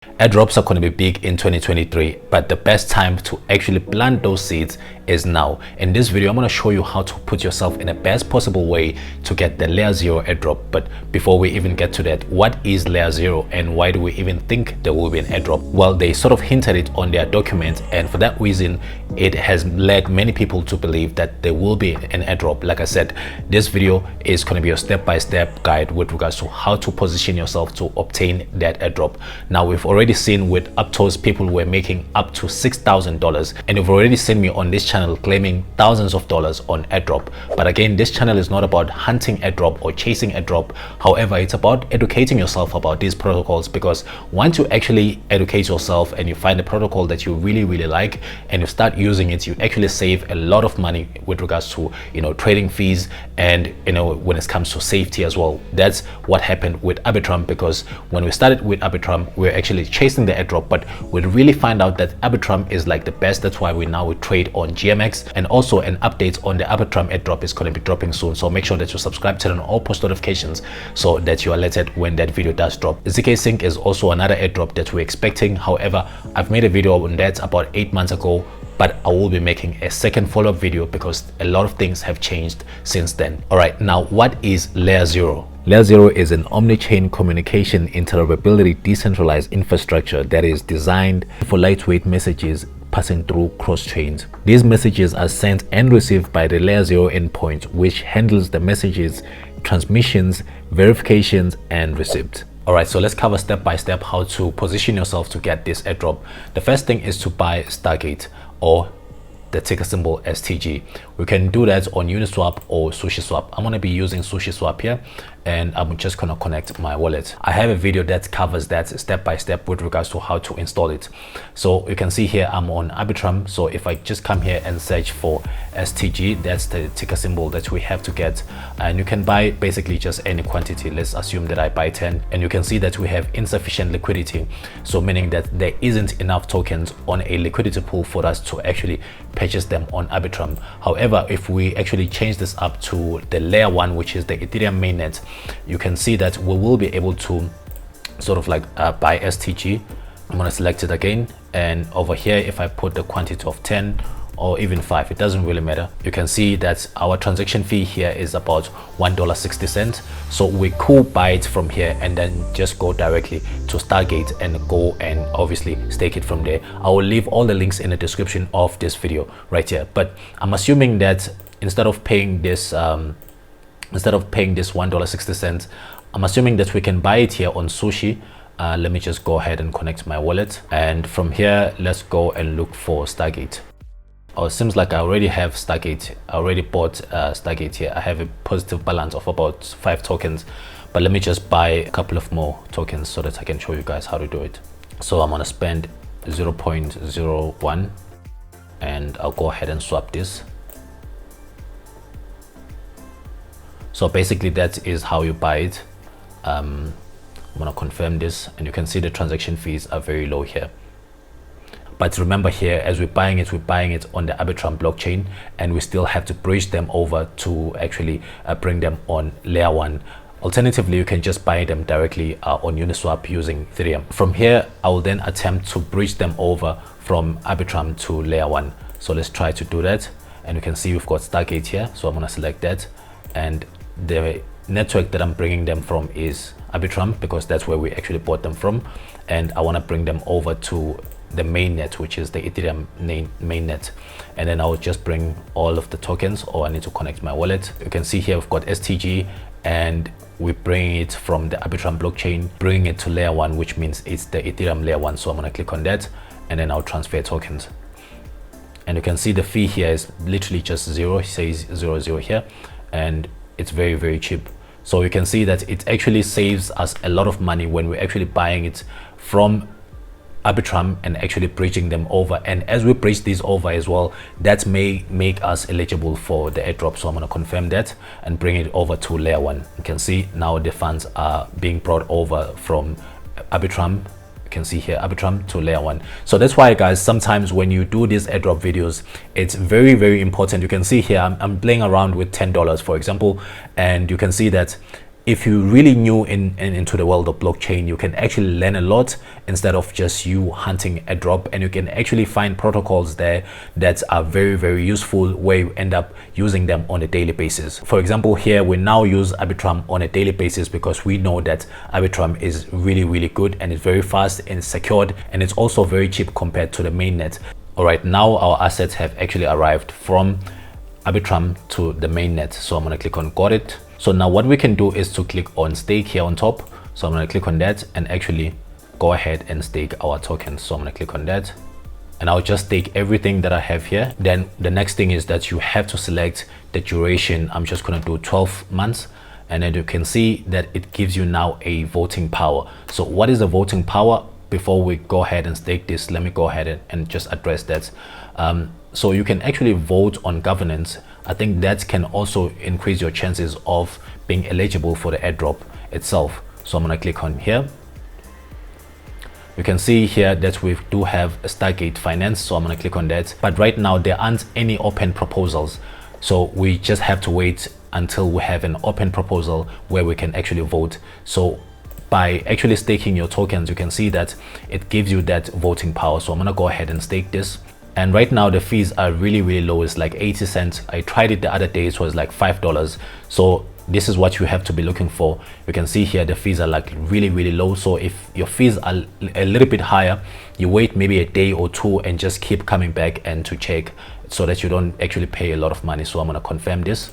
Airdrops are going to be big in 2023, but the best time to actually plant those seeds is now. In this video, I'm going to show you how to put yourself in the best possible way to get the layer 0 airdrop. But before we even get to that, what is layer 0 and why do we even think there will be an airdrop? Well, they sort of hinted it on their document, and for that reason it has led many people to believe that there will be an airdrop. Like I said, this video is going to be a step-by-step guide with regards to how to position yourself to obtain that airdrop. Now, we've already seen with Aptos people were making up to $6,000, and you've already seen me on this channel claiming thousands of dollars on airdrop. But again, this channel is not about hunting airdrop or chasing airdrop. However, it's about educating yourself about these protocols, because once you actually educate yourself and you find a protocol that you really like and you start using it, you actually save a lot of money with regards to trading fees and when it comes to safety as well. That's what happened with Arbitrum, because when we started with Arbitrum, we're actually chasing the airdrop, but we really find out that Arbitrum is like the best. That's why we now trade on GMX, and also an update on the Arbitrum airdrop is going to be dropping soon. So make sure that you subscribe, turn on all post notifications so that you are alerted when that video does drop. ZK Sync is also another airdrop that we're expecting. However, I've made a video on that about 8 months ago, but I will be making a second follow-up video because a lot of things have changed since then. All right, now what is layer 0? Layer 0 is an omni-chain communication interoperability decentralized infrastructure that is designed for lightweight messages passing through cross chains. These messages are sent and received by the layer 0 endpoint, which handles the messages, transmissions, verifications, and receipts. All right, so let's cover step by step how to position yourself to get this airdrop. The first thing is to buy Stargate, or the ticker symbol STG. We can do that on Uniswap or SushiSwap. I'm going to be using SushiSwap here, and I'm just going to connect my wallet. I have a video that covers that step by step with regards to how to install it. So you can see here I'm on Arbitrum. So if I just come here and search for STG, that's the ticker symbol that we have to get, and you can buy basically just any quantity. Let's assume that I buy 10, and you can see that we have insufficient liquidity, so meaning that there isn't enough tokens on a liquidity pool for us to actually purchase them on Arbitrum. However, if we actually change this up to the layer 1, which is the Ethereum mainnet, you can see that we will be able to sort of like buy STG. I'm going to select it again, and over here if I put the quantity of 10 or even 5, it doesn't really matter, you can see that our transaction fee here is about $1.60. so we could buy it from here and then just go directly to Stargate and go and obviously stake it from there. I will leave all the links in the description of this video right here. But I'm assuming that instead of paying this $1.60, I'm assuming that we can buy it here on Sushi. Let me just go ahead and connect my wallet, and from here let's go and look for Stargate. Oh, it seems like I already have Stargate. I already bought Stargate here. I have a positive balance of about 5 tokens, but let me just buy a couple of more tokens so that I can show you guys how to do it. So I'm gonna spend 0.01 and I'll go ahead and swap this. So basically that is how you buy it. I'm gonna confirm this, and you can see the transaction fees are very low here. But remember here, as we're buying it on the Arbitrum blockchain, and we still have to bridge them over to actually bring them on layer 1. Alternatively, you can just buy them directly on Uniswap using Ethereum. From here, I will then attempt to bridge them over from Arbitrum to layer 1. So let's try to do that. And you can see we've got Stargate here. So I'm going to select that. And the network that I'm bringing them from is Arbitrum, because that's where we actually bought them from. And I want to bring them over to the mainnet, which is the Ethereum mainnet, and then I'll just bring all of the tokens, or I need to connect my wallet. You can see here we've got STG, and we bring it from the Arbitrum blockchain, bring it to layer 1, which means it's the Ethereum layer 1. So I'm going to click on that, and then I'll transfer tokens, and you can see the fee here is literally just 0. It says 00 here, and it's very cheap. So you can see that it actually saves us a lot of money when we're actually buying it from Arbitrum and actually bridging them over. And as we bridge these over as well, that may make us eligible for the airdrop. So I'm going to confirm that and bring it over to layer 1. You can see now the funds are being brought over from Arbitrum. You can see here Arbitrum to layer 1. So that's why, guys, sometimes when you do these airdrop videos, it's very important. You can see here I'm playing around with $10, for example, and you can see that if you're really new into the world of blockchain, you can actually learn a lot instead of just you hunting Airdrop, and you can actually find protocols there that are very, very useful, where you end up using them on a daily basis. For example, here we now use Arbitrum on a daily basis because we know that Arbitrum is really, really good, and it's very fast and secured, and it's also very cheap compared to the mainnet. All right, now our assets have actually arrived from Arbitrum to the mainnet. So I'm going to click on got it. So now what we can do is to click on stake here on top. So I'm going to click on that and actually go ahead and stake our tokens. So I'm going to click on that and I'll just stake everything that I have here. Then the next thing is that you have to select the duration. I'm just going to do 12 months. And then you can see that it gives you now a voting power. So what is the voting power? Before we go ahead and stake this, let me go ahead and just address that. So you can actually vote on governance. I think that can also increase your chances of being eligible for the airdrop itself. So I'm going to click on here. You can see here that we do have a Stargate Finance. So I'm going to click on that. But right now there aren't any open proposals. So we just have to wait until we have an open proposal where we can actually vote. So by actually staking your tokens, you can see that it gives you that voting power. So I'm going to go ahead and stake this. And right now the fees are really, really low. It's like 80 cents. I tried it the other day. It was like $5. So this is what you have to be looking for. You can see here the fees are like really, really low. So if your fees are a little bit higher, you wait maybe a day or two and just keep coming back and to check so that you don't actually pay a lot of money. So I'm going to confirm this.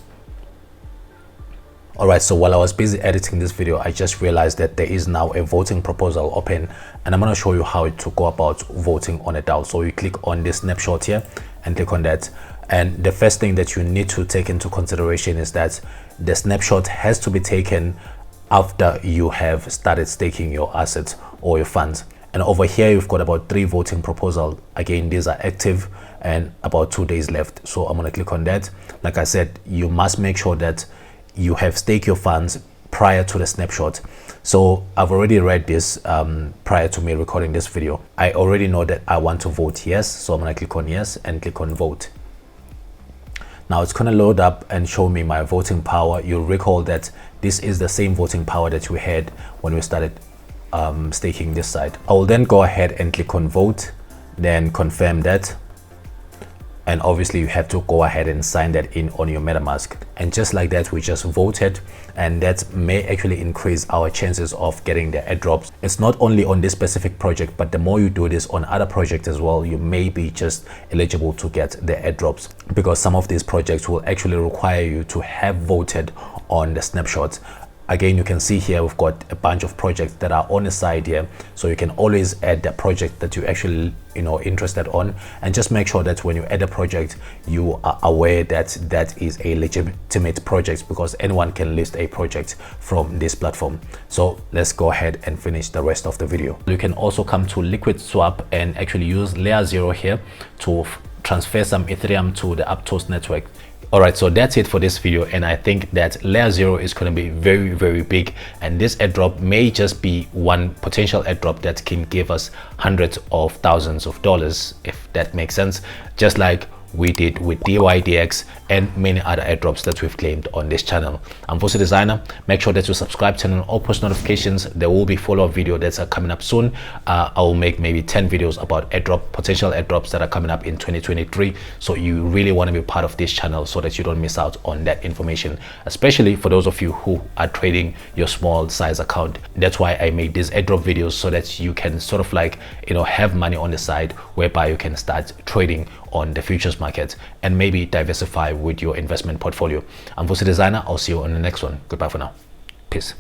All right, so while I was busy editing this video, I just realized that there is now a voting proposal open, and I'm going to show you how to go about voting on a DAO. So you click on this snapshot here and click on that. And the first thing that you need to take into consideration is that the snapshot has to be taken after you have started staking your assets or your funds. And over here, you've got about 3 voting proposals. Again, these are active and about 2 days left. So I'm going to click on that. Like I said, you must make sure that you have staked your funds prior to the snapshot. So I've already read this prior to me recording this video. I already know that I want to vote yes. So I'm going to click on yes and click on vote. Now it's going to load up and show me my voting power. You'll recall that this is the same voting power that we had when we started staking this side. I will then go ahead and click on vote, then confirm that. And obviously you have to go ahead and sign that in on your MetaMask. And just like that, we just voted, and that may actually increase our chances of getting the airdrops. It's not only on this specific project, but the more you do this on other projects as well, you may be just eligible to get the airdrops, because some of these projects will actually require you to have voted on the snapshots. Again, you can see here we've got a bunch of projects that are on the side here, so you can always add the project that you actually interested on, and just make sure that when you add a project, you are aware that that is a legitimate project, because anyone can list a project from this platform. So let's go ahead and finish the rest of the video. You can also come to Liquid Swap and actually use layer 0 here to transfer some Ethereum to the Aptos network. All right, so that's it for this video, and I think that layer 0 is going to be very, very big, and this airdrop may just be one potential airdrop that can give us hundreds of thousands of dollars, if that makes sense, just like we did with DYDX and many other airdrops that we've claimed on this channel. I'm Voice Designer. Make sure that you subscribe, turn on all post notifications. There will be follow-up video that's coming up soon. I will make maybe 10 videos about potential airdrops that are coming up in 2023. So you really want to be part of this channel so that you don't miss out on that information, especially for those of you who are trading your small size account. That's why I made these airdrop videos, so that you can sort of like have money on the side whereby you can start trading on the futures market and maybe diversify with your investment portfolio. I'm Voice Designer. I'll see you on the next one. Goodbye for now. Peace.